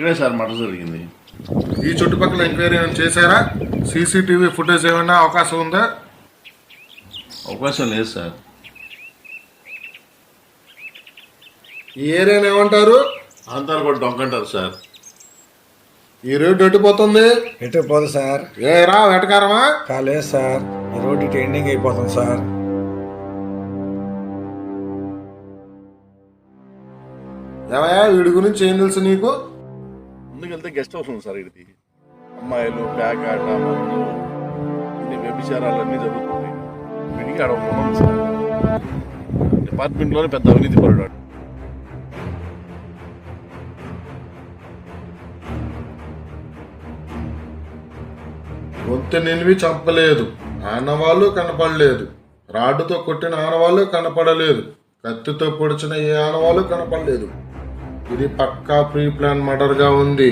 ఇక్కడే sir murder జరిగింది. ఈ చుట్టుపక్కల ఎంక్వైరీ ఏమైనా చేశారా? సీసీటీవీ ఫుటేజ్ ఏమైనా అవకాశం ఉందా? అవకాశం లేదు సార్. ఈ ఏరియాని ఏమంటారు? ఆంతాలు కూడా డొంకంటారు సార్. ఈ రోడ్డు ఎట్టిపోతుంది? ఎటు పోదు సార్. ఏరా వెటకారమా? కాలేదు సార్, ఈ రోడ్డు ఇటు ఎండింగ్ అయిపోతుంది సార్. ఏమయ్యా వీడి గురించి ఏం తెలుసు నీకు? ముందుకెళ్తే గెస్ట్ హౌస్ ఉంది సార్. ఇది అమ్మాయిలు ప్యాక్ ఆట మందు ఇన్ని వ్యభిచారాలన్నీ జరుగుతుంది. వీడికి ఆడ ఒక ఉంది సార్. డిపార్ట్మెంట్లోనే పెద్ద అవినీతి పడ్డాడు. గొంతు నిలివి చంపలేదు, ఆనవాళ్ళు కనపడలేదు. రాడ్డుతో కొట్టిన ఆనవాళ్ళు కనపడలేదు. కత్తితో పొడిచిన ఏ ఆనవాళ్ళు కనపడలేదు. ఇది పక్కా ప్రీ ప్లాన్ మర్డర్ గా ఉంది.